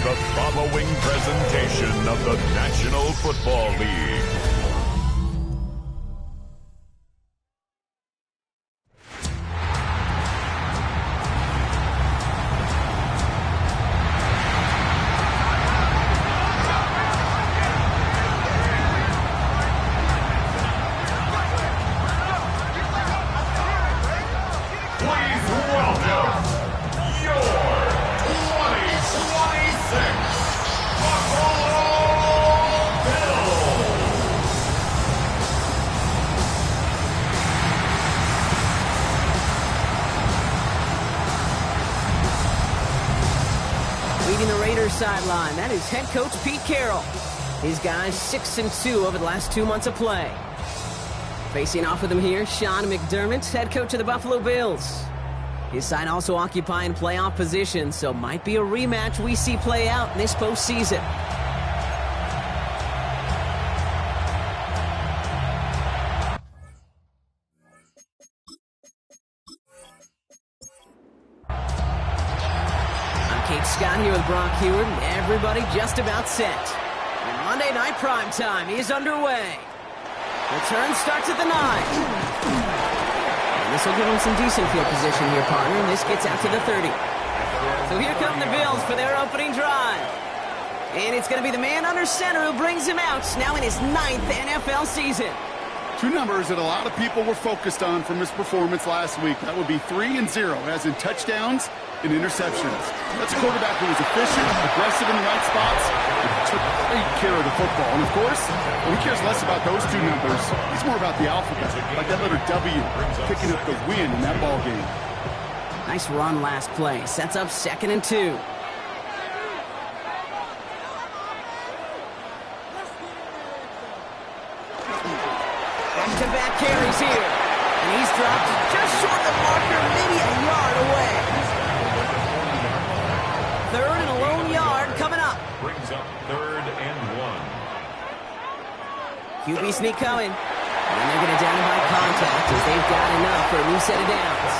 the following presentation of the National Football League. Leading the Raiders sideline, that is head coach Pete Carroll. His guys 6-2 over the last 2 months of play. Facing off with him here, Sean McDermott, head coach of the Buffalo Bills. His side also occupying playoff position, so might be a rematch we see play out in this postseason. Scott here with Brock Heward, and everybody just about set. And Monday Night Prime Time is underway. Return starts at the 9. And this will give him some decent field position here, partner, and this gets out to the 30. So here come the Bills for their opening drive. And it's going to be the man under center who brings him out, now in his 9th NFL season. Two numbers that a lot of people were focused on from his performance last week. That would be 3 and 0, as in touchdowns and interceptions. That's a quarterback who was efficient, aggressive in the right spots, and took great care of the football. And, of course, he cares less about those two numbers. He's more about the alphabet, like that letter W, picking up the win in that ball game. Nice run last play. Sets up 2nd and 2. Back-to-back carries here. And he's dropped just short of the marker, maybe a yard away. 3rd and a lone yard coming up. Brings up 3rd and 1. QB sneak coming. And they're going to down him by contact as they've got enough for a new set of downs.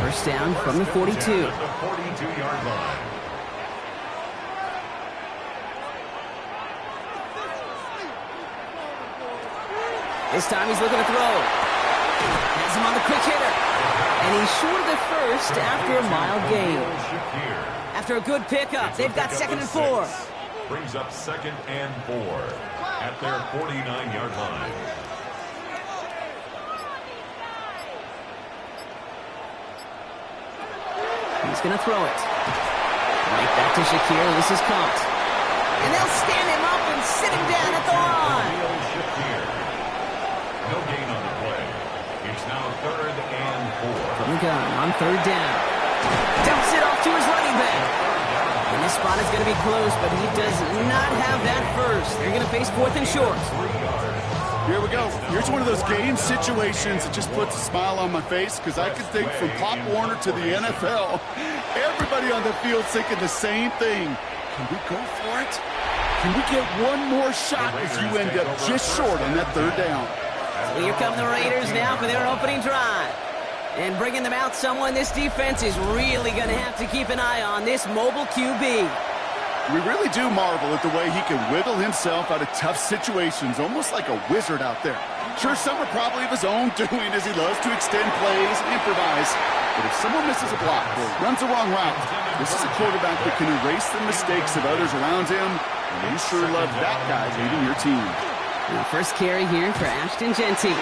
First down from the 42. The 42-yard line. This time he's looking to throw. Has him on the quick hitter. And he's short of the first after a mild gain. After a good pickup, they've got 2nd and 4. Brings up 2nd and 4 at their 49-yard line. He's going to throw it. Right back to Shakir. This is caught. And they'll stand him up and sit him down at the line. No gain on the play. It's now 3rd and 4. From the gun on 3rd down. Dumps it off to his running back. And this spot is going to be close, but he does not have that first. They're going to face 4th and short. Here we go. Here's one of those game situations that just puts a smile on my face, because I can think from Pop Warner to the NFL, everybody on the field thinking the same thing. Can we go for it? Can we get one more shot as you end up just short on that 3rd down? So here come the Raiders now for their opening drive. And bringing them out, someone this defense is really going to have to keep an eye on, this mobile QB. We really do marvel at the way he can wiggle himself out of tough situations, almost like a wizard out there. Sure, some are probably of his own doing, as he loves to extend plays and improvise. But if someone misses a block or runs the wrong route, this is a quarterback that can erase the mistakes of others around him. And you sure love that guy leading your team. And the first carry here for Ashton Genty.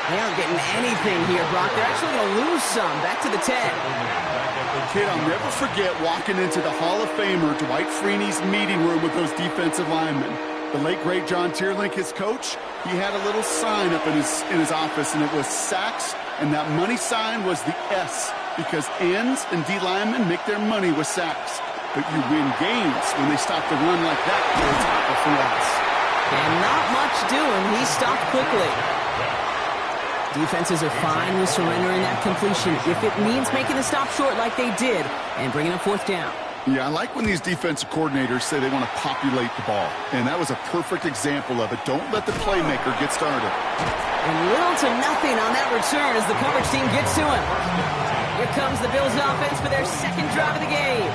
They aren't getting anything here, Brock. They're actually going to lose some. Back to the 10. Kid, I'll never forget walking into the Hall of Famer Dwight Freeney's meeting room with those defensive linemen. The late, great John Tierlink, his coach, he had a little sign up in his office, and it was sacks, and that money sign was the S, because ends and D linemen make their money with sacks. But you win games when they stop the run like that for a tackle for loss. And not much doing. He stopped quickly. Defenses are fine with surrendering that completion if it means making the stop short like they did and bringing up 4th down. Yeah, I like when these defensive coordinators say they want to populate the ball. And that was a perfect example of it. Don't let the playmaker get started. And little to nothing on that return as the coverage team gets to him. Here comes the Bills offense for their second drive of the game.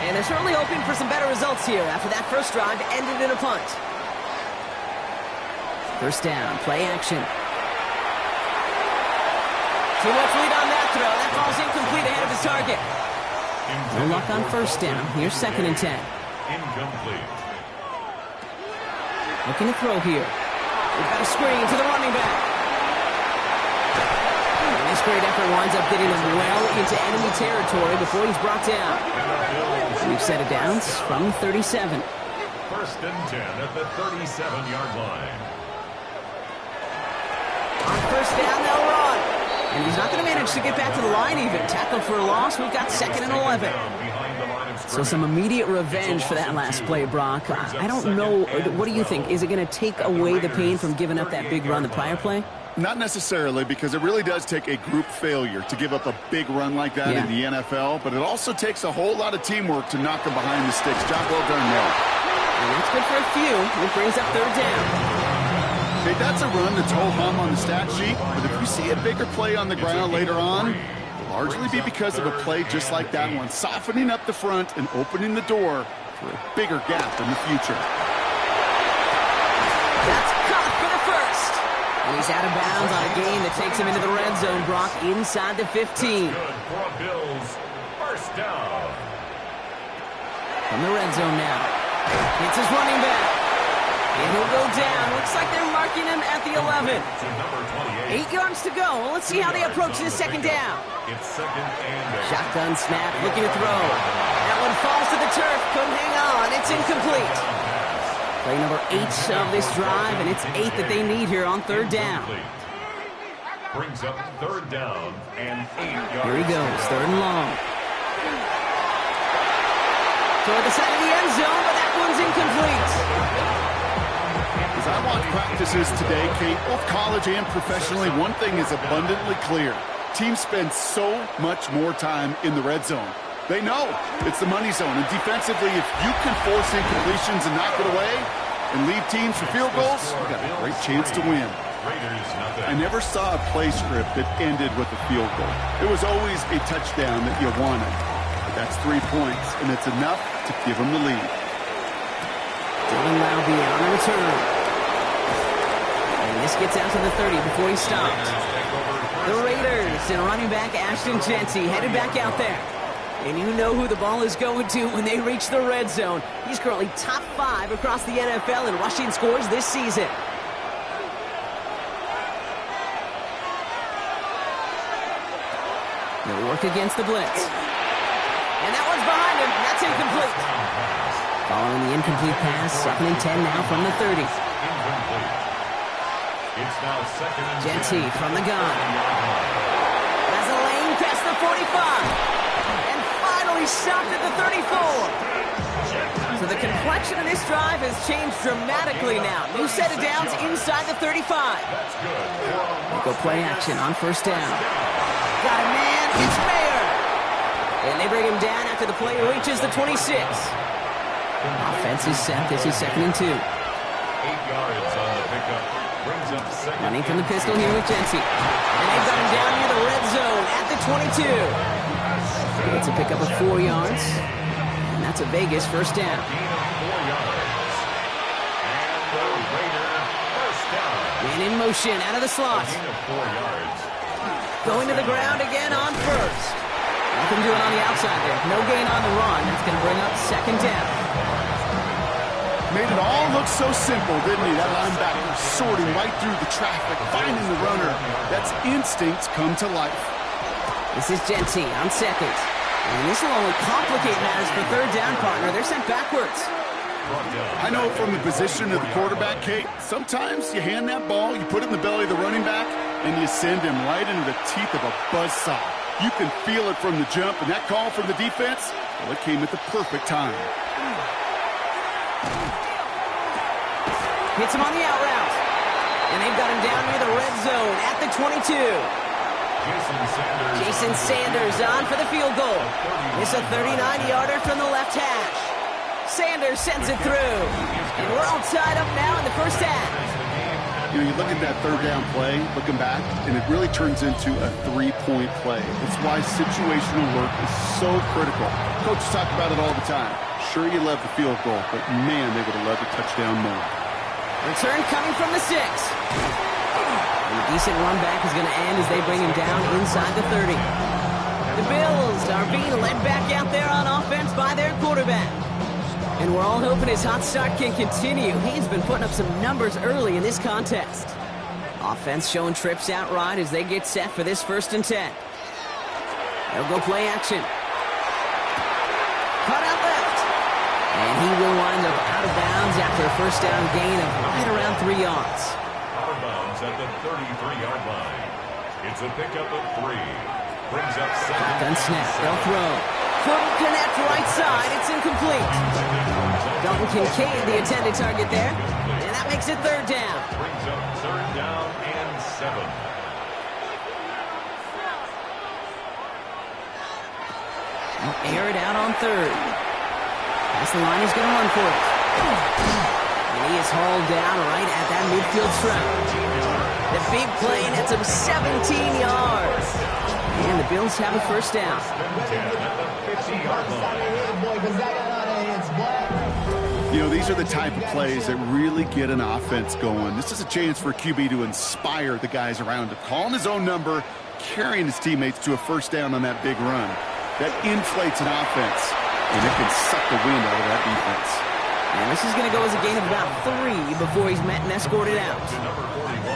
And they're certainly hoping for some better results here after that first drive ended in a punt. First down, play action. Too much lead on that throw. That ball's incomplete ahead of his target. No luck on first down. Here's 2nd and 10. Incomplete. Looking to throw here. We've got a screen to the running back. And this great effort winds up getting him well into enemy territory before he's brought down. We've set it down from 37. 1st and 10 at the 37-yard line. On first down, they'll run. And he's not going to manage to get back to the line even. Tackled for a loss. We've got 2nd and 11. So some immediate revenge for that last play, Brock. I don't know. What do you think? Is it going to take away the pain from giving up that big run the prior play? Not necessarily, because it really does take a group failure to give up a big run like that in the NFL. But it also takes a whole lot of teamwork to knock them behind the sticks. Job well done there. And that's good for a few. It brings up 3rd down. Okay, that's a run that's ho-hum on the stat sheet, but if you see a bigger play on the ground later on, it'll largely be because of a play just like that one, softening up the front and opening the door for a bigger gap in the future. That's caught for the first. And he's out of bounds on a gain that takes him into the red zone, Brock, inside the 15. Good for a Bills. First down. From the red zone now. It's his running back. And he'll go down. Looks like they're marking him at the 11. 8 yards to go. Well, let's see how they approach this 2nd down. It's 2nd and 8. Shotgun snap, looking to throw. That one falls to the turf. Couldn't hang on. It's incomplete. Play number 8 of this drive, and it's 8 that they need here on 3rd down. Brings up 3rd down and 8 yards. Here he goes, 3rd and long. Toward the side of the end zone, but that one's incomplete. As I watch practices today, Kate, both college and professionally, one thing is abundantly clear. Teams spend so much more time in the red zone. They know it's the money zone, and defensively, if you can force incompletions and knock it away and leave teams for field goals, you've got a great chance to win. I never saw a play script that ended with a field goal. It was always a touchdown that you wanted. But that's 3 points, and it's enough to give them the lead. Dylan Laube on the return. And this gets out to the 30 before he stopped. The Raiders and running back Ashton Jeanty headed back out there. And you know who the ball is going to when they reach the red zone. He's currently top 5 across the NFL in rushing scores this season. They'll work against the blitz. And that one's behind him. That's incomplete. Following the incomplete pass, 2nd and 10 now from the 30. It's now 2nd and 10. Jeanty from the gun. Has a lane past the 45. And finally stopped at the 34. So the complexion of this drive has changed dramatically now. New set of downs inside the 35. They go play action on first down. Got a man. It's Mayer. And they bring him down after the play reaches the 26. Offense is set. This is 2nd and 2. 8 yards on the pickup. Brings up 2nd. Running from the pistol here with Jeanty. And they've got him down near the red zone at the 22. It's a pickup of 4 yards. And that's a Vegas first down. Gain of 4 yards. And the Raider first down. And in motion out of the slot. Gain of 4 yards. Going to the ground again on first. Nothing doing on the outside there. No gain on the run. That's going to bring up 2nd down. Made it all look so simple, didn't he? That linebacker sorting right through the traffic, finding the runner. That's instincts come to life. This is Jeanty on 2nd. And this will only complicate matters for 3rd down, partner. They're sent backwards. I know from the position of the quarterback, Kate, sometimes you hand that ball, you put it in the belly of the running back, and you send him right into the teeth of a buzzsaw. You can feel it from the jump, and that call from the defense, well, it came at the perfect time. Hits him on the out route. And they've got him down near the red zone at the 22. Jason Sanders on for the field goal. It's a 39-yarder from the left hash. Sanders sends it through. And we're all tied up now in the first half. You know, you look at that third down play, looking back, and it really turns into a three-point play. It's why situational work is so critical. Coaches talk about it all the time. Sure, you love the field goal, but man, they would have loved a touchdown more. Return coming from the 6. A decent run back is going to end as they bring him down inside the 30. The Bills are being led back out there on offense by their quarterback. And we're all hoping his hot start can continue. He's been putting up some numbers early in this contest. Offense showing trips out right as they get set for this 1st and 10. They'll go play action. Cut out left. And he will wind up out of bounds after a first down gain of right around 3 yards. Out of bounds at the 33-yard line. It's a pickup of 3. Brings up shotgun snap. They'll throw. Couldn't connect right side. It's incomplete. Dalton Kincaid, the intended target there. And that makes it 3rd down. Brings up 3rd down and 7. Air it out on 3rd. That's the line. He's going to run for it. And he is hauled down right at that midfield stripe. The big play nets him 17 yards. And the Bills have a first down. You know, these are the type of plays that really get an offense going. This is a chance for a QB to inspire the guys around him. Calling his own number, carrying his teammates to a first down on that big run. That inflates an offense, and it can suck the wind out of that defense. And this is going to go as a gain of about 3 before he's met and escorted out. To number 41.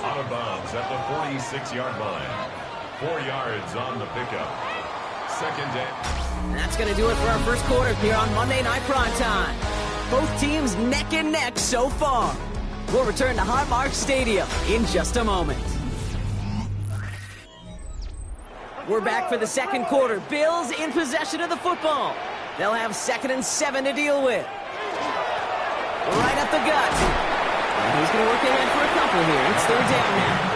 Out of bounds at the 46-yard line. 4 yards on the pickup. 2nd down. That's going to do it for our first quarter here on Monday Night Primetime. Both teams neck and neck so far. We'll return to Highmark Stadium in just a moment. We're back for the 2nd quarter. Bills in possession of the football. They'll have 2nd and 7 to deal with. Right up the gut. And he's going to work it in for a couple here. It's 3rd down now.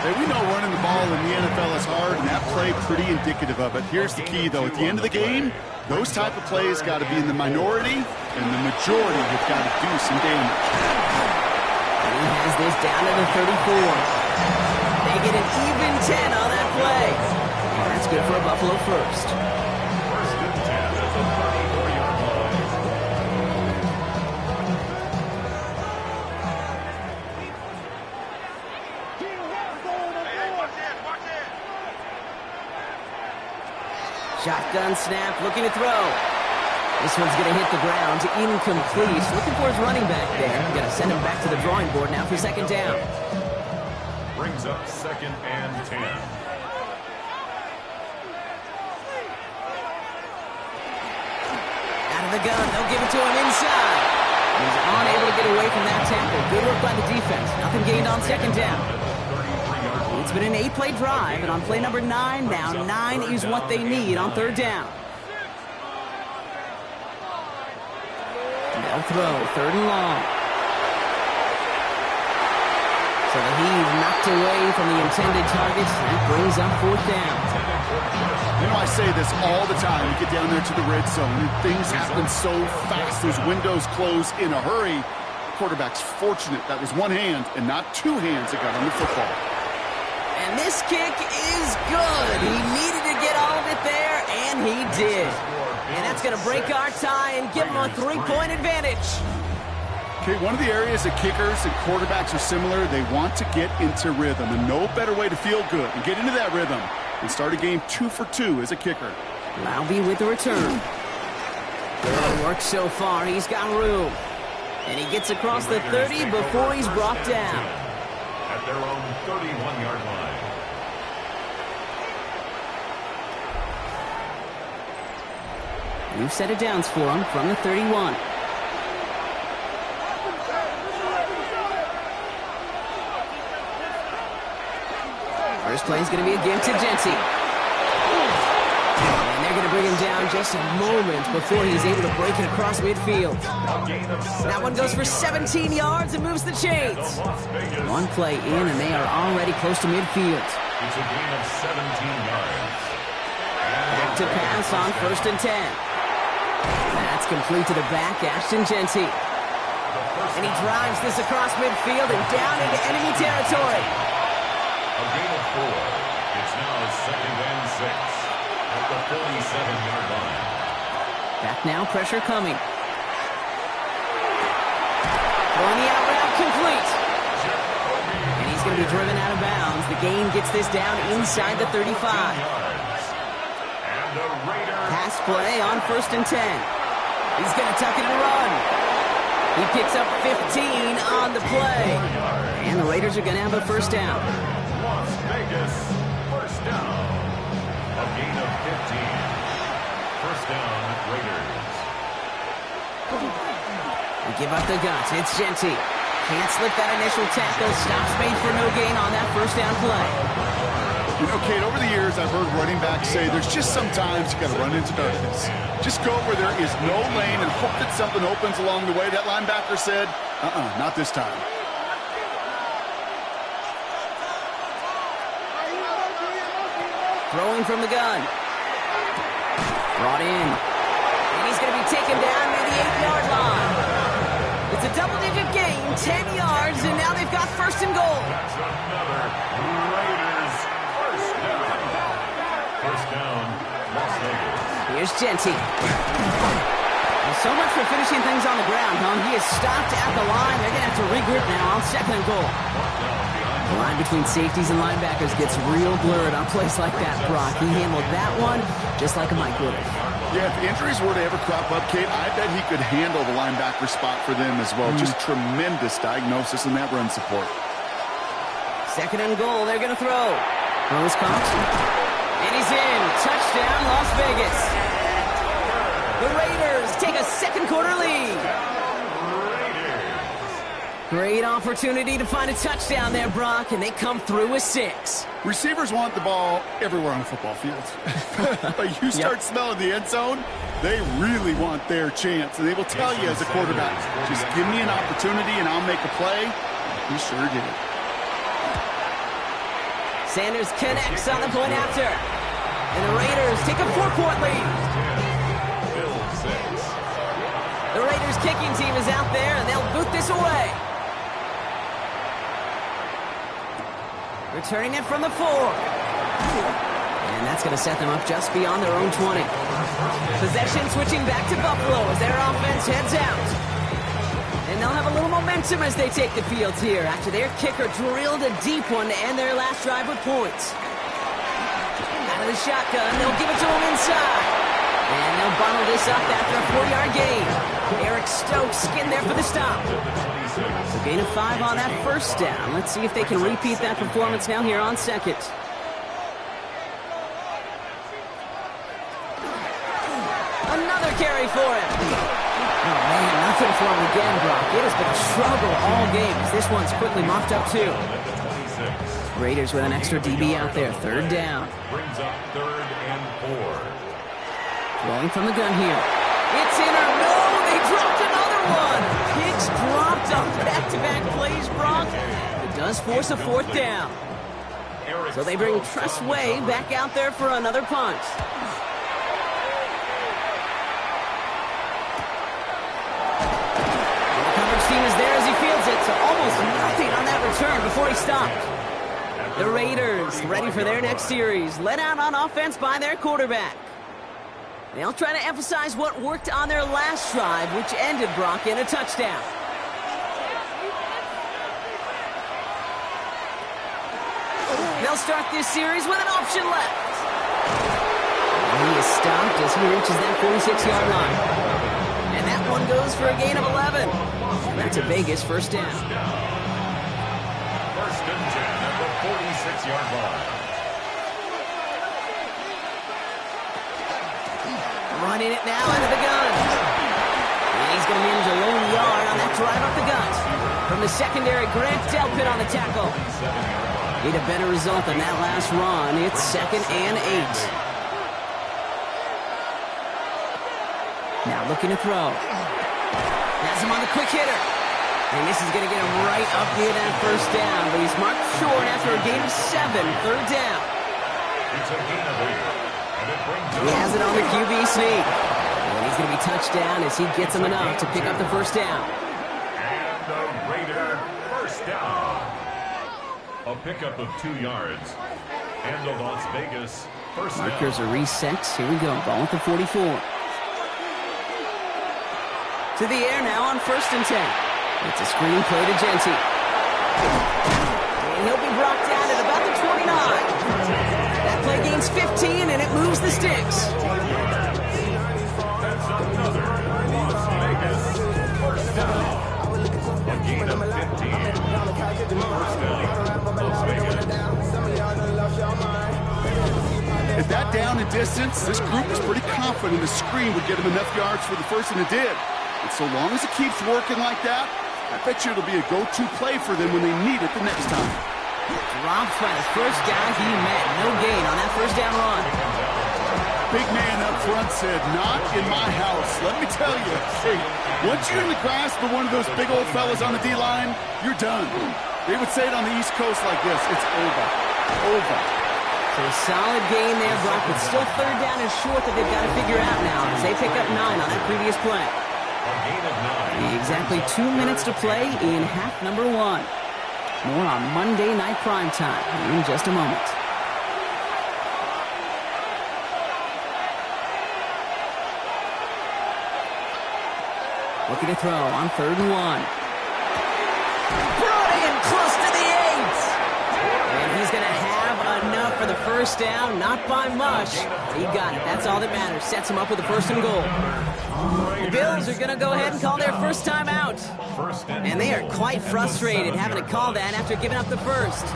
Hey, we know running the ball in the NFL is hard, and that play pretty indicative of it. Here's the key, though. At the end of the game, those type of plays got to be in the minority, and the majority have got to do some damage. And he has this down to the 34. They get an even 10 on that play. And that's good for a Buffalo first. 1st and 10 at the 34-yard line. Shotgun snap, looking to throw. This one's going to hit the ground. Incomplete. Looking for his running back there. Going to send him back to the drawing board now for 2nd down. Brings up 2nd and 10. Out of the gun. They'll give it to him inside. He's unable to get away from that tackle. Good work by the defense. Nothing gained on 2nd down. It's been an 8-play drive, and on play number 9 now, 9 is what they need on 3rd down. They'll throw, 3rd and long. So the heave knocked away from the intended target. That brings up 4th down. You know, I say this all the time. You get down there to the red zone, and things happen so fast. Those windows close in a hurry. The quarterback's fortunate that was one hand and not 2 hands that got on the football. And this kick is good. He needed to get all of it there, and he did. And that's going to break our tie and give him a 3-point advantage. Okay, one of the areas that kickers and quarterbacks are similar, they want to get into rhythm, and no better way to feel good and get into that rhythm than start a game 2 for 2 as a kicker. Laube with the return. Good work so far. He's got room. And he gets across the 30 before he's brought down. At their own 31-yard line. New set of downs for him from the 31. First play is going to be a give to Jency. And they're They're going to bring him down just a moment before he's able to break it across midfield. That one goes for 17 yards and moves the chains. One play in, and they are already close to midfield. It's a gain of 17 yards. Back to pass on 1st and 10. That's complete to the back, Ashton Genty. And he drives this across midfield and down into enemy territory. A gain of 4. It's now 2nd and 6 at the 47-yard line. Back now, pressure coming. Throwing the out route complete. And he's going to be driven out of bounds. The gain gets this down inside the 35. Pass play on 1st and 10. He's going to tuck it and run. He picks up 15 on the play. And the Raiders are going to have a first down. Las Vegas, first down. A gain of 15. First down, Raiders. We give up the guts. It's Genty. Can't slip that initial tackle. Stops made for no gain on that first down play. You know, Kate, over the years, I've heard running backs say there's just sometimes you got to run into darkness. Just go where there is no lane and hope that something opens along the way. That linebacker said, not this time. Throwing from the gun. Brought in. And he's going to be taken down near the 8-yard line. It's a double-digit gain, 10 yards, and now they've got 1st and goal. That's another Raiders first down. First down, Las Vegas. Here's Genty. Well, so much for finishing things on the ground, huh? He is stopped at the line. They're going to have to regroup now on 2nd and goal. The line between safeties and linebackers gets real blurred on plays like that, Brock. He handled that one just like a Mike would have. Yeah, if the injuries were to ever crop up, Kate, I bet he could handle the linebacker spot for them as well. Just tremendous diagnosis in that run support. 2nd and goal, they're going to throw. Throws caught. And he's in. Touchdown, Las Vegas. The Raiders take a second quarter lead. Great opportunity to find a touchdown there, Brock, and they come through with 6. Receivers want the ball everywhere on the football field. But you start smelling the end zone, they really want their chance. And they will tell you as a quarterback, just give me an opportunity and I'll make a play. He sure did. Sanders connects on the point after. And the Raiders take a 4-point lead. The Raiders kicking team is out there, and they'll boot this away. Returning it from the 4. And that's going to set them up just beyond their own 20. Possession switching back to Buffalo as their offense heads out. And they'll have a little momentum as they take the field here after their kicker drilled a deep one to end their last drive with points. Out of the shotgun, they'll give it to him inside. And they'll bottle this up after a 4-yard gain. Eric Stokes getting there for the stop. A gain of 5 on that first down. Let's see if they can repeat that performance now here on 2nd. Another carry for him. Oh, man, nothing for him again, Brock. It has been a struggle all game as this one's quickly mopped up, too. Raiders with an extra DB out there. 3rd down. Brings up 3rd and 4. Rolling from the gun here. It's in or no, they dropped another one. Picks dropped on back-to-back plays, Brock. It does force a 4th down. So they bring Tress Way back out there for another punt. The coverage team is there as he fields it, so almost nothing on that return before he stopped. The Raiders ready for their next series, led out on offense by their quarterback. They'll try to emphasize what worked on their last drive, which ended, Brock, in a touchdown. They'll start this series with an option left. And he is stopped as he reaches that 46-yard line. And that one goes for a gain of 11. That's a Vegas first down. First and 10 at the 46-yard line. Running it now into the gun. And he's going to manage a lone yard on that drive up the gut. From the secondary, Grant Delpit on the tackle. Need a better result than that last run. It's 2nd and 8. Now looking to throw. Has him on the quick hitter. And this is going to get him right up near that first down. But he's marked short after a gain of 7, third down. It's a gain of 8. And it brings He has it on the QB sneak. And he's going to be touched down as he gets him enough to pick up the first down. And the Raider first down. A pickup of 2 yards. And the Las Vegas first down. Markers are reset. Here we go. Ball at the 44. To the air now on 1st and 10. It's a screen play to Genty. And he'll be brought down at about the 29. That play gains 15, and it moves the sticks. That's another Las Vegas first down. A gain of 15. First down, Las Vegas. At that down and distance, this group was pretty confident the screen would get him enough yards for the first, and it did. And so long as it keeps working like that, I bet you it'll be a go-to play for them when they need it the next time. Dropped by the first guy he met. No gain on that first down run. Big man up front said, "Not in my house." Let me tell you, hey, once you're in the grasp of one of those big old fellas on the D-line, you're done. They would say it on the East Coast like this: it's over. Over. So a solid gain there, Brock, but still third down and short that they've got to figure out now as they pick up 9 on that previous play. A gain of 9. Exactly 2 minutes to play in half number 1. More on Monday Night Primetime in just a moment. Looking to throw on 3rd and 1. Brought in close to the 8. And he's going to have enough for the first down, not by much. He got it. That's all that matters. Sets him up with the 1st and goal. The Bills are going to go ahead and call their first time out. And they are quite frustrated having to call that after giving up the first.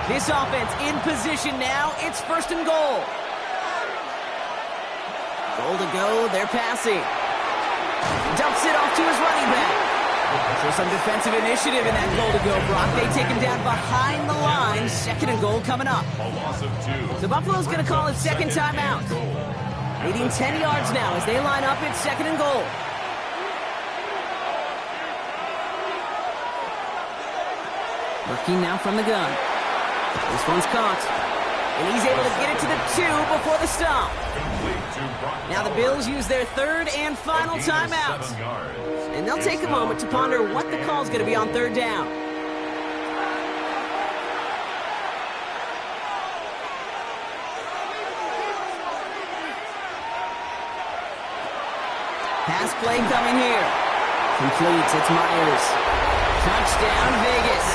This offense in position now. It's 1st and goal. Goal to go. They're passing. Dumps it off to his running back. So some defensive initiative in that goal to go, Brock. They take him down behind the line. 2nd and goal coming up. A loss of 2. So Buffalo's going to call it second timeout. Leading 10 yards now as they line up at 2nd and goal. Working now from the gun. This one's caught. And he's able to get it to the 2 before the stop. Now the Bills use their 3rd and final timeout. And they'll take a moment to ponder what the call's going to be on 3rd down. Pass play coming here. Completes. It's Myers. Touchdown, Vegas.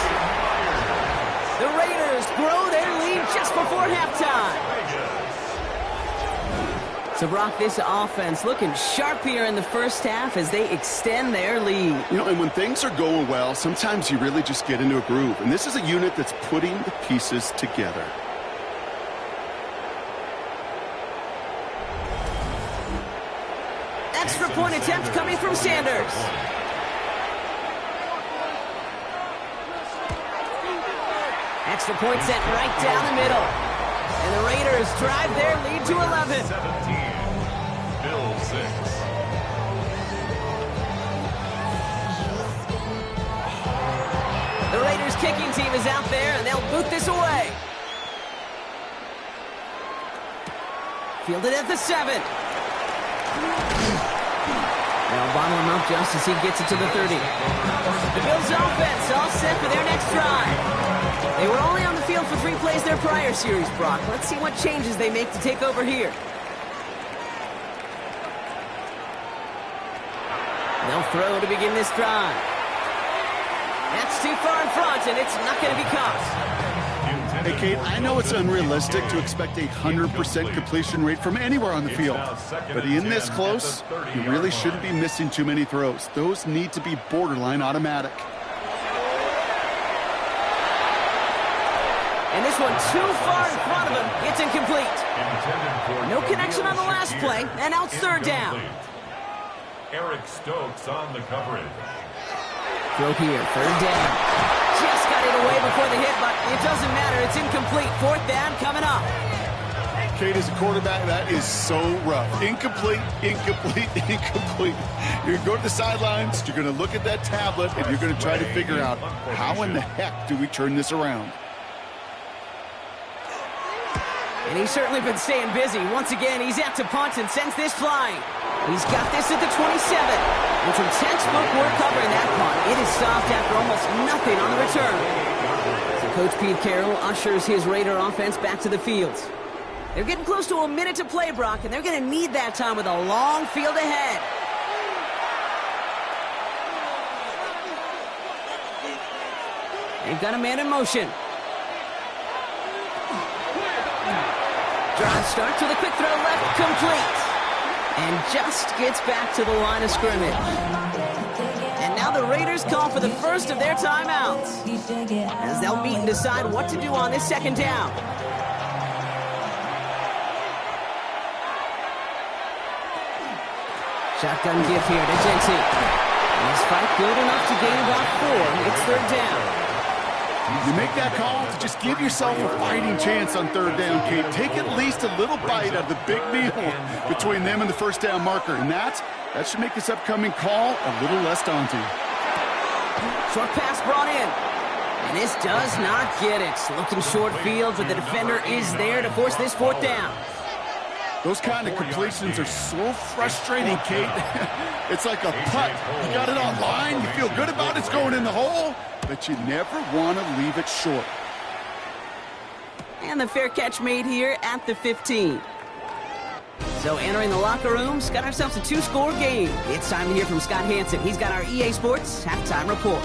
The Raiders grow their lead just before halftime. So, Brock, this offense looking sharp here in the first half as they extend their lead. You know, and when things are going well, sometimes you really just get into a groove. And this is a unit that's putting the pieces together. Extra point attempt coming from Sanders. Extra point sent right down the middle. And the Raiders drive their lead to 11. 17. Bills 6. The Raiders kicking team is out there, and they'll boot this away. Fielded at the 7. They'll bottle him up just as he gets it to the 30. The Bills offense all set for their next drive. They were only on the field for 3 plays their prior series, Brock. Let's see what changes they make to take over here. They'll throw to begin this drive. That's too far in front, and it's not going to be caught. Hey, Kate, I know it's unrealistic to expect a 100% completion rate from anywhere on the field. But in this close, you really shouldn't be missing too many throws. Those need to be borderline automatic. And this one too far in front of him. It's incomplete. No connection on the last play, and now it's 3rd down. Eric Stokes on the coverage. Throw here, 3rd down. Just got it away before the hit, but it doesn't matter. It's incomplete. 4th down coming up. Kate, as a quarterback, that is so rough. Incomplete, incomplete, incomplete. You're going to go to the sidelines, you're going to look at that tablet, and you're going to try to figure out how in the heck do we turn this around. And he's certainly been staying busy. Once again, he's out to punt and sends this flying. He's got this at the 27. And some textbook work covering that punt. It is stopped after almost nothing on the return. So Coach Pete Carroll ushers his Raider offense back to the field. They're getting close to a minute to play, Brock, and they're going to need that time with a long field ahead. They've got a man in motion. Drive starts with a quick throw left, complete. And just gets back to the line of scrimmage. And now the Raiders call for the first of their timeouts, as they'll meet and decide what to do on this second down. Shotgun give here to Jency. And this fight good enough to gain about 4. It's third down. You make that call to just give yourself a fighting chance on third down, Kate. Take at least a little bite out of the big meal between them and the first down marker. And that should make this upcoming call a little less daunting. Short pass brought in. And this does not get it. Looking short field, but the defender is there to force this fourth down. Those kind of completions are so frustrating, Kate. It's like a putt. You got it on line, you feel good about it's going in the hole, but you never want to leave it short. And the fair catch made here at the 15. So entering the locker room, got ourselves a 2-score game. It's time to hear from Scott Hansen. He's got our EA Sports halftime report.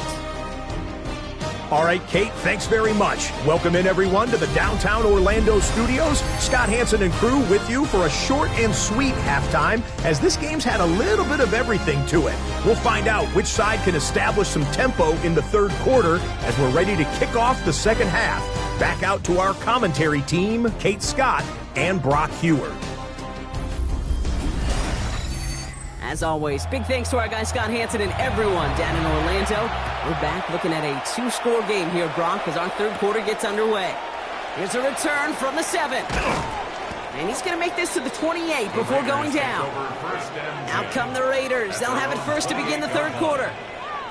All right, Kate, thanks very much. Welcome in, everyone, to the downtown Orlando studios. Scott Hansen and crew with you for a short and sweet halftime, as this game's had a little bit of everything to it. We'll find out which side can establish some tempo in the third quarter as we're ready to kick off the second half. Back out to our commentary team, Kate Scott and Brock Hewer. As always, big thanks to our guy Scott Hansen and everyone down in Orlando. We're back looking at a 2-score game here, Brock, as our third quarter gets underway. Here's a return from the 7. And he's going to make this to the 28 before going down. Out come the Raiders. They'll have it first to begin the third quarter.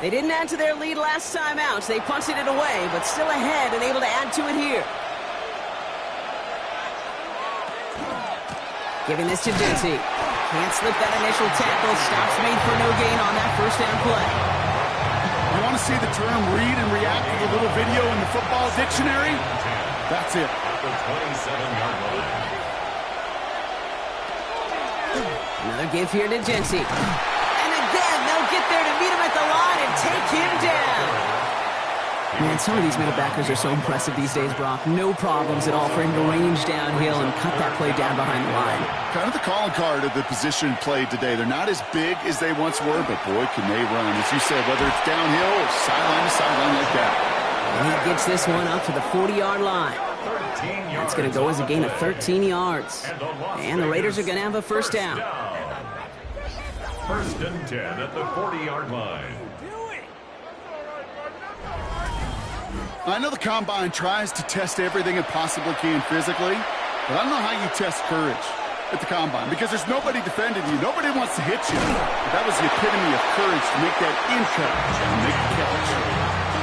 They didn't add to their lead last time out, so they punted it away, but still ahead and able to add to it here. Giving this to Jency. Can't slip that initial tackle. Stops made for no gain on that first down play. You want to see the term read and react to the little video in the football dictionary? That's it. At the 27-yard line. Another give here to Jency. And again, they'll get there to meet him at the line and take him down. Man, some of these middle backers are so impressive these days, Brock. No problems at all for him to range downhill and cut that play down behind the line. Kind of the calling card of the position played today. They're not as big as they once were, but boy, can they run. As you said, whether it's downhill or sideline to sideline like that. And he gets this one up to the 40-yard line. That's going to go as a gain of 13 yards. And the Raiders are going to have a first down. First and 10 at the 40-yard line. I know the Combine tries to test everything it possibly can physically, but I don't know how you test courage at the Combine, because there's nobody defending you. Nobody wants to hit you. But that was the epitome of courage to make that in-cut and make the catch.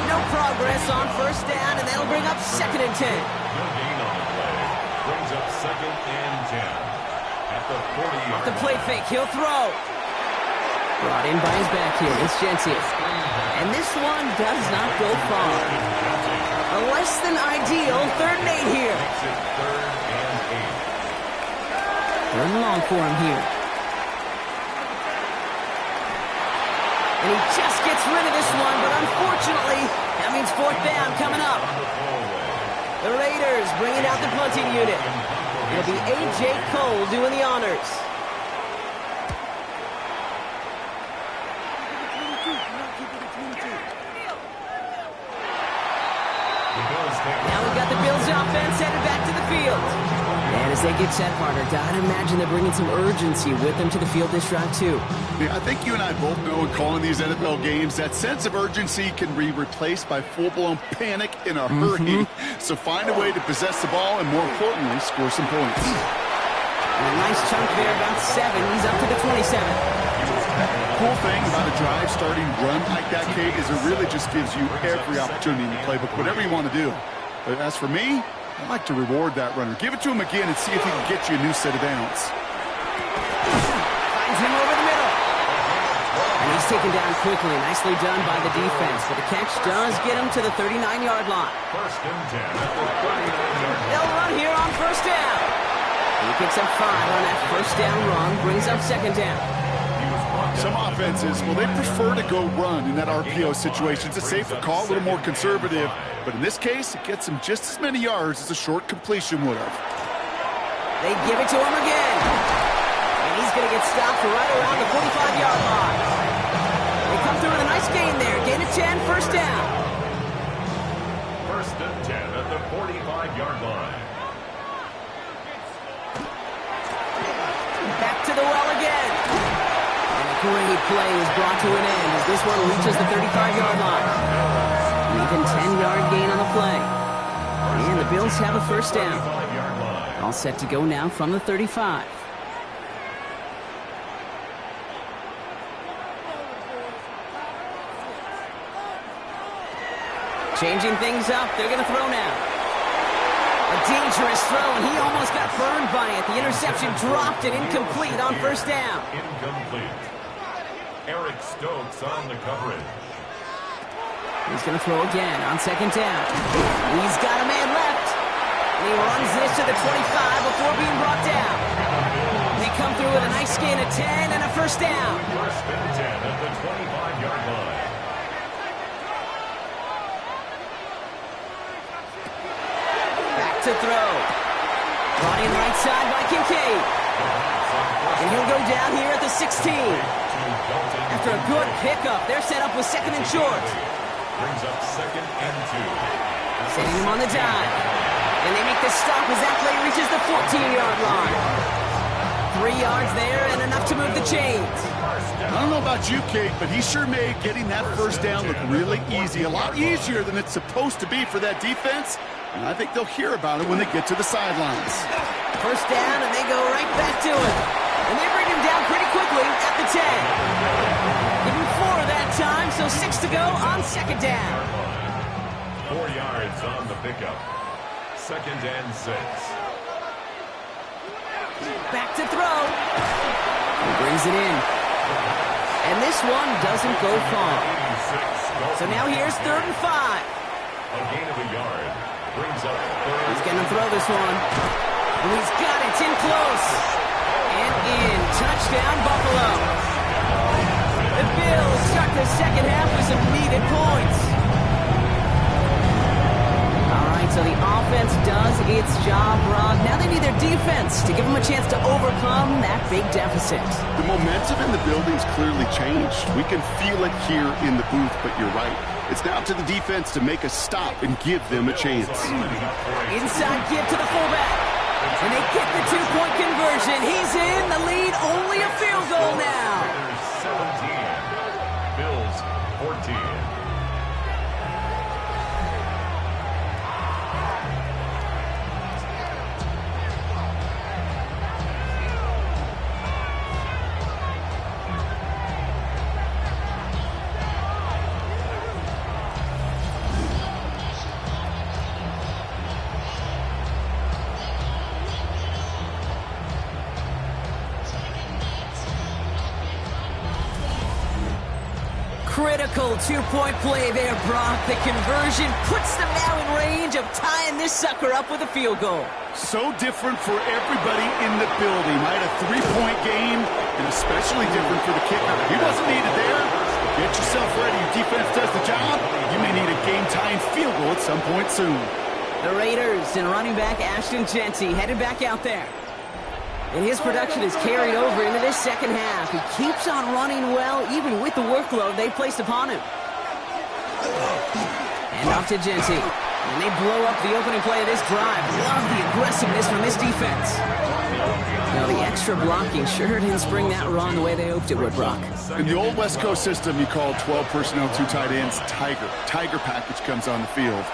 No progress on first down, and that'll bring up second and 10. No gain on the play. Brings up second and 10. At the 40-yard Off the play fake, he'll throw. Brought in by his back here, it's Jency. And this one does not go far. A less than ideal third and 8 here. Third and long for him here. And he just gets rid of this one, but unfortunately, that means fourth down coming up. The Raiders bringing out the punting unit. It'll be A.J. Cole doing the honors. Now we've got the Bills offense headed back to the field. And as they get set, partner, gotta imagine they're bringing some urgency with them to the field this drive, too. Yeah, I think you and I both know in calling these NFL games, that sense of urgency can be replaced by full-blown panic in a hurry. So find a way to possess the ball and, more importantly, score some points. And a nice chunk there, about 7. He's up to the 27. Cool thing about a drive starting run like that, Kate, is it really just gives you every opportunity in the playbook, whatever you want to do. But as for me, I like to reward that runner. Give it to him again and see if he can get you a new set of downs. Finds him over the middle. And he's taken down quickly. Nicely done by the defense. But the catch does get him to the 39-yard line. First and 10 at the 39-yard line. They'll run here on first down. He picks up 5 on that first down run. Brings up second down. Some offenses, well, they prefer to go run in that RPO situation. It's a safer call, a little more conservative. But in this case, it gets him just as many yards as a short completion would have. They give it to him again. And he's going to get stopped right around the 45-yard line. They come through with a nice gain there. Gain of 10, first down. First and 10 at the 45-yard line. Back to the well again. And a great play is brought to an end as this one reaches the 35-yard line. Even 10-yard gain on the play. And the Bills have a first down. All set to go now from the 35. Changing things up. They're going to throw now. A dangerous throw, and he almost got burned by it. The interception dropped and incomplete on first down. Incomplete. Eric Stokes on the coverage. He's going to throw again on second down. He's got a man left. And he runs this to the 25 before being brought down. They come through with a nice gain of 10 and a first down. First and 10 at the 25-yard line. Back to throw. Brought in right side by Kincaid. And he'll go down here at the 16. After a good pickup, they're set up with second and short. Brings up second and 2. Setting him on the dive. And they make the stop as that play reaches the 14-yard line. 3 yards there and enough to move the chains. I don't know about you, Kate, but he sure made getting that first down look really easy. A lot easier than it's supposed to be for that defense. And I think they'll hear about it when they get to the sidelines. First down, and they go right back to it. And they bring him down pretty quickly at the 10. Give him 4 that time, so 6 to go on second down. 4 yards on the pickup. Second and 6. Back to throw. He brings it in. And this one doesn't go far. So now here's 3rd and 5. A gain of a yard. Brings up third. He's going to throw this one. And he's got it in close. And in. Touchdown, Buffalo. The Bills start the second half with some needed points. All right, so the offense does its job, Rob. Now they need their defense to give them a chance to overcome that big deficit. The momentum in the building's clearly changed. We can feel it here in the booth, but you're right. It's now to the defense to make a stop and give them a chance. Inside give to the fullback. And they get the 2-point conversion. He's in the lead, only a field goal now. 17. Bills 14. Critical 2-point play there, Brock. The conversion puts them now in range of tying this sucker up with a field goal. So different for everybody in the building, right? A 3-point game, and especially different for the kicker. He wasn't needed there. Get yourself ready. Your defense does the job. You may need a game-tying field goal at some point soon. The Raiders and running back Ashton Jeanty headed back out there. And his production is carried over into this second half. He keeps on running well, even with the workload they placed upon him. And off to Jeanty. And they blow up the opening play of this drive. Love the aggressiveness from this defense. Now, the extra blocking sure didn't spring that run the way they hoped it would, Brock. In the old West Coast system, you called 12 personnel, 2 tight ends, Tiger. Tiger package comes on the field.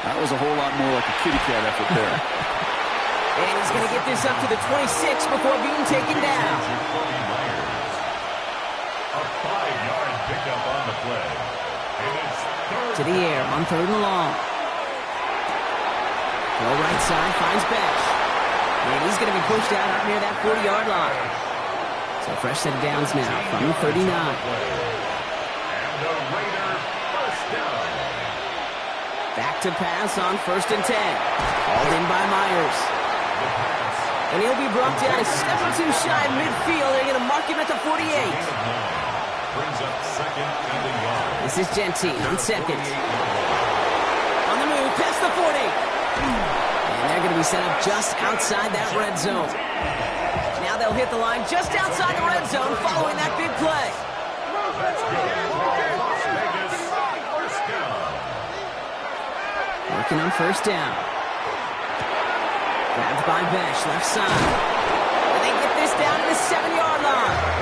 That was a whole lot more like a kitty cat effort there. And he's going to get this up to the 26 before being taken down. A 5-yard pickup on the play. And it's To the air on 3rd and long. Throw right side, finds Besh. And he's going to be pushed out near that 40-yard line. So fresh set of downs now from the 39. And the Raider first down. Back to pass on 1st and 10. Called in by Myers. And he'll be brought down a step or two shy of midfield. They're going to mark him at the 48. Brings up 2nd and a yard. This is Genty on 2nd. On the move, past the 40. And they're going to be set up just outside that red zone. Now they'll hit the line just outside the red zone following that big play. That's good. Las Vegas first down. Working on 1st down. Grabbed by Besh, left side. And they get this down to the 7-yard line.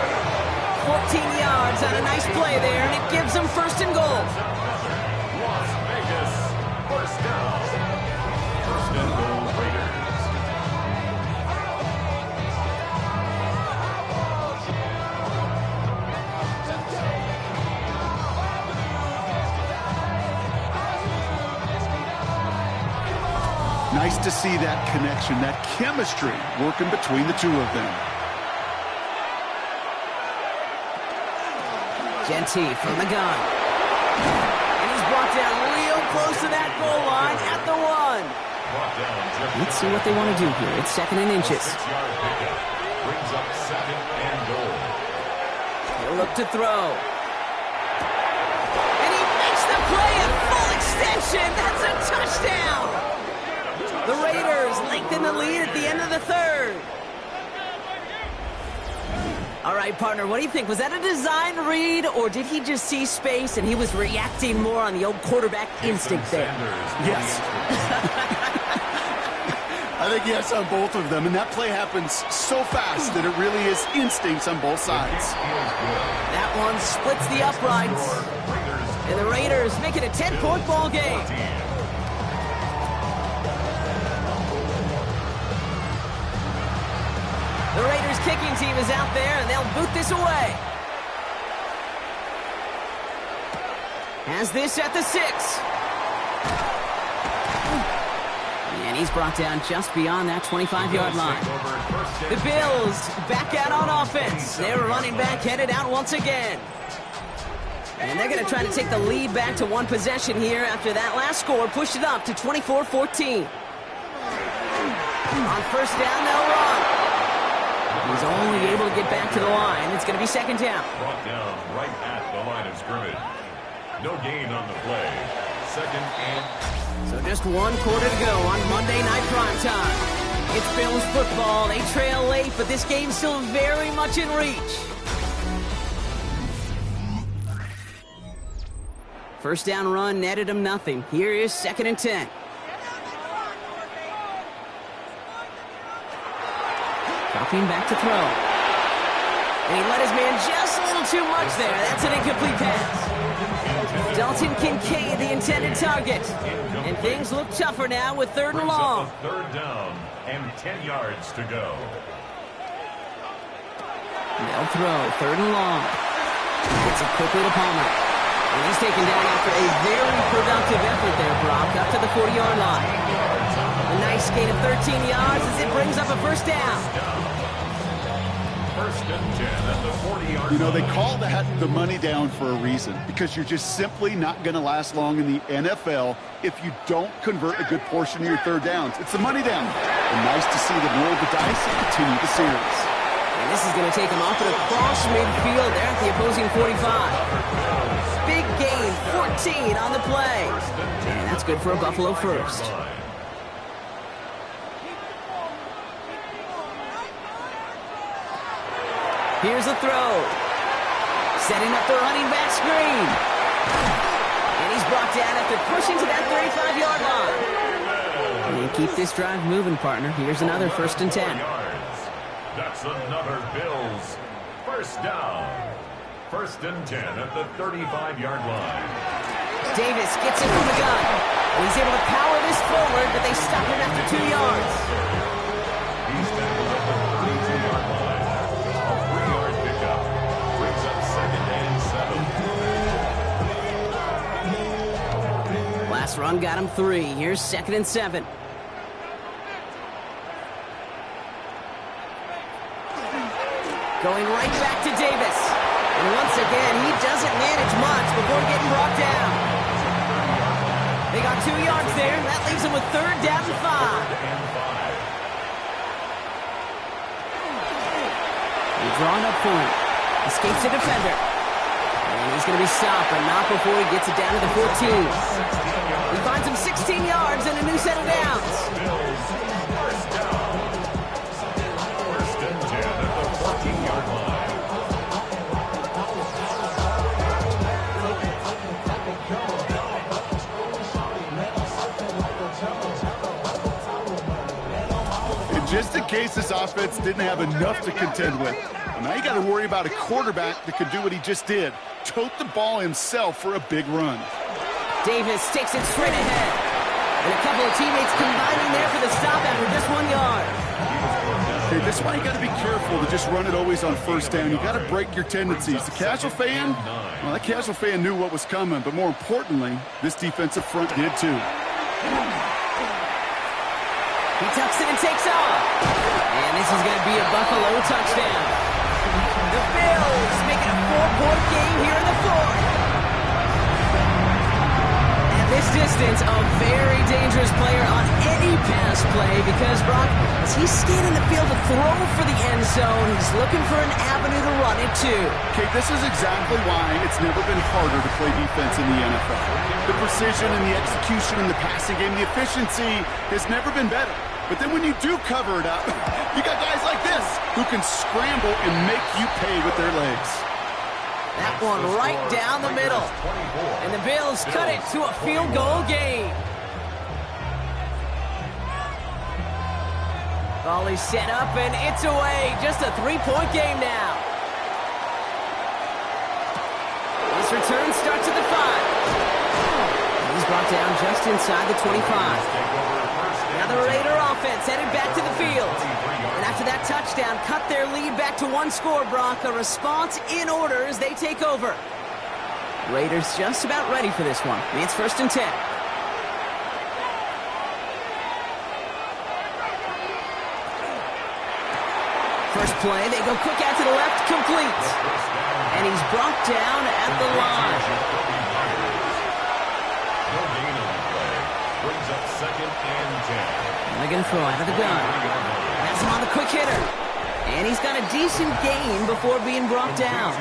14 yards on a nice play there, and it gives them 1st and goal. Las Vegas first down. 1st and goal Raiders. Nice to see that connection, that chemistry working between the two of them. Genty from the gun. And he's brought down real close to that goal line at the 1. Let's see what they want to do here. It's 2nd and inches. 6-yard pickup. Brings up 2nd and goal. He'll look to throw. And he makes the play at full extension. That's a touchdown. The Raiders lengthen the lead at the end of the 3rd. All right, partner, what do you think? Was that a design read, or did he just see space and he was reacting more on the old quarterback instinct there? Yes. I think yes on both of them, and that play happens so fast that it really is instincts on both sides. That one splits the uprights, and the Raiders make it a 10-point ball game. The Raiders kicking team is out there, and they'll boot this away. Has this at the 6. And he's brought down just beyond that 25-yard line. The Bills back out on offense. Their running back headed out once again. And they're going to try to take the lead back to one possession here after that last score pushed it up to 24-14. On 1st down, they'll run. He's only able to get back to the line. It's going to be 2nd down. Brought down right at the line of scrimmage. No gain on the play. 2nd and... So just 1 quarter to go on Monday Night Primetime. It's Bills football. They trail late, but this game's still very much in reach. 1st down run netted him nothing. Here is 2nd and 10. Dropping back to throw. And he let his man just a little too much there. That's an incomplete pass. Dalton Kincaid, the intended target. And things look tougher now with 3rd and long. 3rd down and 10 yards to go. They'll throw, 3rd and long. Gets it quickly to Palmer. And he's taken down after a very productive effort there, Brock, up to the 40-yard line. A nice gain of 13 yards as it brings up a 1st down. 1st and 10 at the 40-yard line. You know, they call that the money down for a reason, because you're just simply not going to last long in the NFL if you don't convert a good portion of your 3rd downs. It's the money down. And nice to see them roll the dice and continue the series. And this is going to take him off and across midfield there at the opposing 45. Big gain, 14 on the play. And that's good for a Buffalo 1st. Here's the throw. Setting up the running back screen. And he's brought down after pushing to that 35-yard line. And keep this drive moving, partner. Here's another 1st and 10. That's another Bills 1st down. 1st and 10 at the 35-yard line. Davis gets it from the gun. And he's able to power this forward, but they stop him after 2 yards. This run got him 3. Here's 2nd and 7. Going right back to Davis. And once again, he doesn't manage much before getting brought down. They got 2 yards there. That leaves him with 3rd down and 5. Drawn up for him. Escapes the defender. And he's going to be stopped, but not before he gets it down to the 14. He finds him 16 yards and a new set of downs. First and 10 at the 14-yard line. And just in case this offense didn't have enough to contend with, now you got to worry about a quarterback that could do what he just did. Tote the ball himself for a big run. Davis takes it straight ahead. And a couple of teammates combining there for the stop after just 1 yard. Okay, this is why you got to be careful to just run it always on first down. You got to break your tendencies. The casual fan, well, that casual fan knew what was coming, but more importantly, this defensive front did too. He tucks it and takes off. And this is going to be a Buffalo touchdown. The Bills make it a 4-point game here in the 4th. At this distance, a very dangerous player on any pass play because, Brock, as he's scanning the field to throw for the end zone, he's looking for an avenue to run it to. Okay, this is exactly why it's never been harder to play defense in the NFL. The precision and the execution in the passing game, the efficiency has never been better. But then when you do cover it up, you got guys like this who can scramble and make you pay with their legs. That one right down the middle. And the Bills cut it to a field goal game. Ball is set up and it's away. Just a 3-point game now. This return starts at the 5. He's brought down just inside the 25. Now the Raider offense headed back to the field. And after that touchdown, cut their lead back to 1 score, Brock. A response in order as they take over. Raiders just about ready for this one. It's 1st and 10. First play, they go quick out to the left, complete. And he's brought down at the line. No gain on the play. Brings up 2nd and 10. They're going to throw out of the gun. Has him on the quick hitter. And he's got a decent gain before being brought down.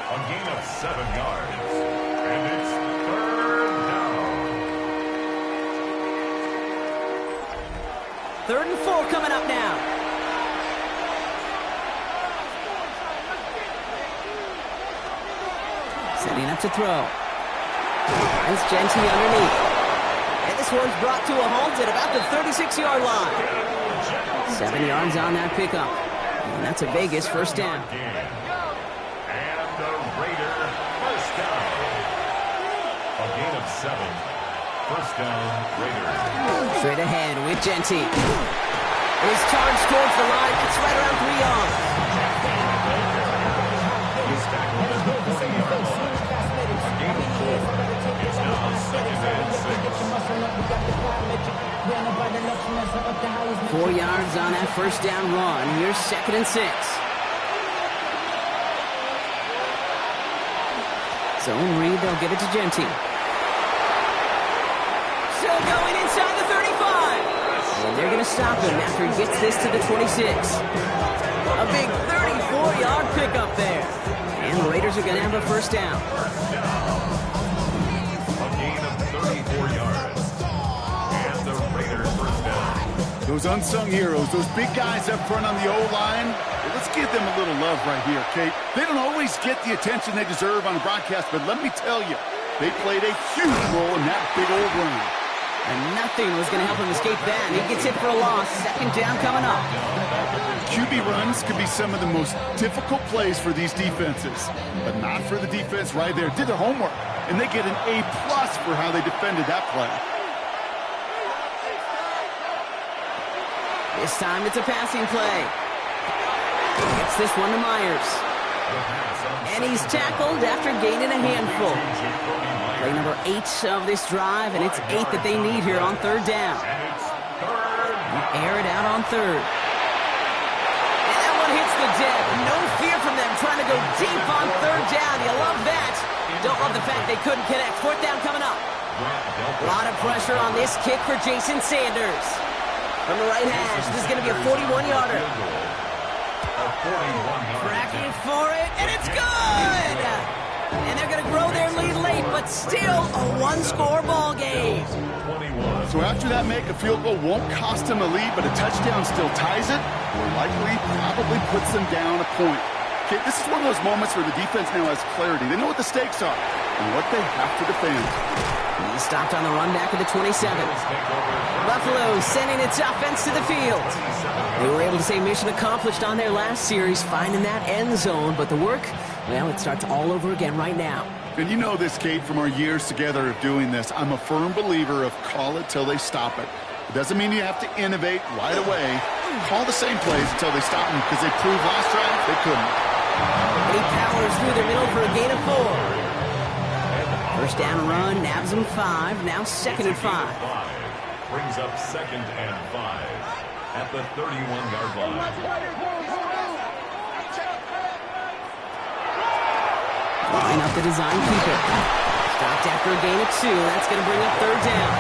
A gain of 7 yards. And it's 3rd down. 3rd and 4 coming up now. Setting up to throw. It's Genty underneath. And this one's brought to a halt at about the 36-yard line. 7 yards on that pickup. And that's a Vegas first down. And the Raider first down. A gain of 7. First down, Raiders. Straight ahead with Genty. His charge towards the line. It's right around 3 yards. He's tackled at the 40-yard line. A gain of 4. It's now 2nd and 6. 4 yards on that first down run. Here's 2nd and 6. Zone read, they'll give it to Genty. Still going inside the 35. And they're going to stop him after he gets this to the 26. A big 34-yard pickup there. And the Raiders are going to have a first down. A gain of 34 yards. And the Raiders first down. Those unsung heroes, those big guys up front on the O-line, let's give them a little love right here, Kate. They don't always get the attention they deserve on the broadcast, but let me tell you, they played a huge role in that big old run. And nothing was going to help him escape that. He gets hit for a loss. 2nd down coming up. QB runs could be some of the most difficult plays for these defenses, but not for the defense right there. Did their homework, and they get an A+ for how they defended that play. This time it's a passing play. Gets this one to Myers. And he's tackled after gaining a handful. Play number 8 of this drive, and it's 8 that they need here on third down. Air it out on third. And that one hits the deck. No fear from them trying to go deep on third down. You love that. Don't love the fact they couldn't connect. Fourth down coming up. A lot of pressure on this kick for Jason Sanders. From the right hash, this is going to be a 41-yarder. Cracking for it, and it's good! And they're going to grow their lead late, but still a one-score ball game. So after that make, a field goal won't cost them a lead, but a touchdown still ties it, or likely probably puts them down a point. Okay, this is one of those moments where the defense now has clarity. They know what the stakes are and what they have to defend. He stopped on the run back at the 27. Buffalo sending its offense to the field. They were able to say mission accomplished on their last series, finding that end zone, but the work, well, it starts all over again right now. And you know this, Kate, from our years together of doing this. I'm a firm believer of call it till they stop it. It doesn't mean you have to innovate right away. Call the same plays until they stop them, because they proved last drive they couldn't. And he powers through the middle for a gain of 4. First down run, nabs him 5, now 2nd and 5. Brings up 2nd and 5 at the 31-yard line. Line up the design keeper. Stopped after a gain of 2. That's going to bring up third down.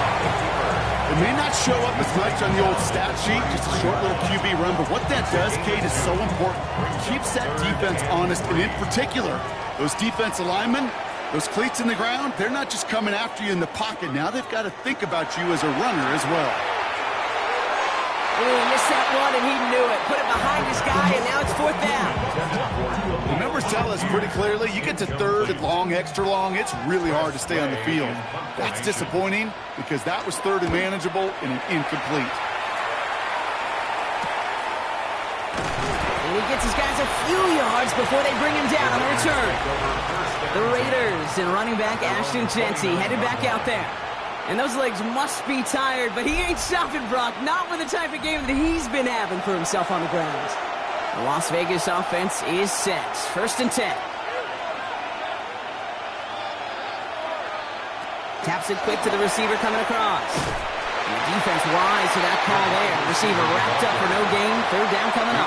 It may not show up as much on the old stat sheet, just a short little QB run, but what that does, Kate, is so important. It keeps that defense honest, and in particular, those defensive linemen, those cleats in the ground, they're not just coming after you in the pocket. Now they've got to think about you as a runner as well. Oh, he missed that one, and he knew it. Put it behind his guy, and now it's 4th down. The numbers tell us pretty clearly, you get to 3rd and long, extra long, it's really hard to stay on the field. That's disappointing because that was 3rd and manageable and an incomplete. And he gets his guys a few yards before they bring him down on the return. The Raiders and running back Ashton Jeanty headed back out there. And those legs must be tired, but he ain't stopping, Brock. Not with the type of game that he's been having for himself on the ground. The Las Vegas offense is set. 1st and 10. Taps it quick to the receiver coming across. And the defense wise to that call there. The receiver wrapped up for no gain. Third down coming up.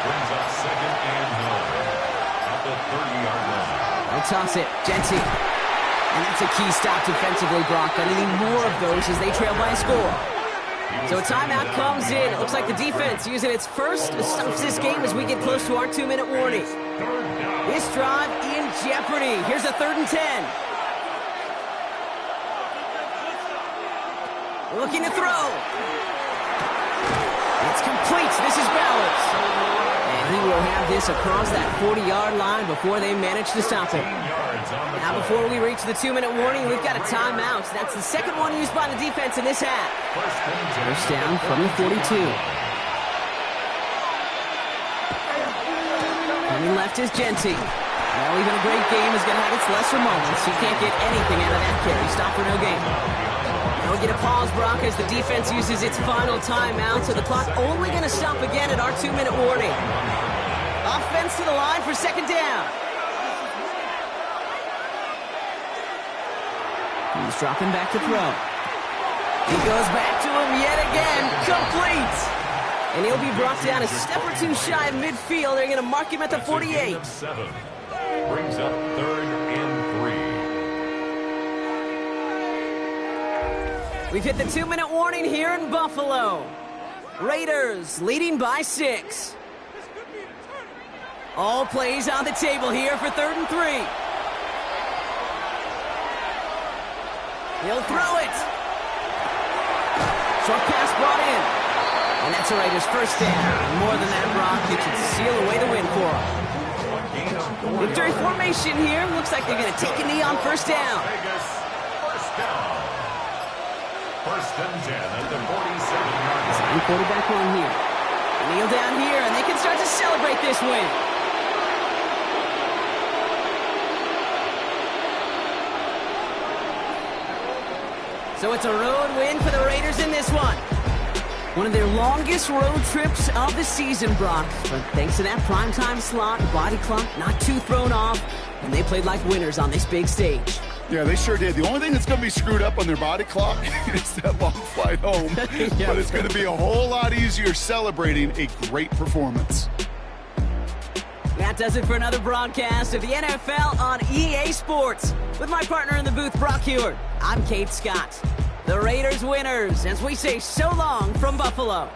Brings up 2nd and 9 at the 30-yard line. They'll toss it. Jeanty. And that's a key stop defensively, Brock. But they need more of those as they trail by a score. So a timeout comes in. It looks like the defense using its first stops this game as we get close to our 2-minute warning. This drive in jeopardy. Here's a 3rd and 10. Looking to throw. It's complete. This is Bowers. And he will have this across that 40-yard line before they manage to stop him. Now before we reach the 2-minute warning, we've got a timeout. That's the second one used by the defense in this half. First down from the 42. Coming left is Jeanty. Well, even a great game is going to have its lesser moments. He can't get anything out of that carry. Stop for no gain. Now we get a pause, Brock, as the defense uses its final timeout, so the clock only going to stop again at our 2-minute warning. Offense to the line for 2nd down. He's dropping back to throw. He goes back to him yet again. Complete. And he'll be brought down a step or 2 shy of midfield. They're going to mark him at the 48. Brings up 3rd and 3. We've hit the 2-minute warning here in Buffalo. Raiders leading by 6. All plays on the table here for 3rd and 3. He'll throw it. Short pass brought in. And that's a Raiders first down. More than that, Brock, it should seal away the win for them. Victory formation here. Looks like they're going to take a knee on first down. First down. 1st and 10 at the 47-yard line. Sign quarterback on here. Kneel down here, and they can start to celebrate this win. So it's a road win for the Raiders in this one. One of their longest road trips of the season, Brock. But thanks to that primetime slot, body clock not too thrown off, and they played like winners on this big stage. Yeah, they sure did. The only thing that's going to be screwed up on their body clock is that long flight home. Yeah. But it's going to be a whole lot easier celebrating a great performance. That does it for another broadcast of the NFL on EA Sports. With my partner in the booth, Brock Heward, I'm Kate Scott. The Raiders winners, as we say so long from Buffalo.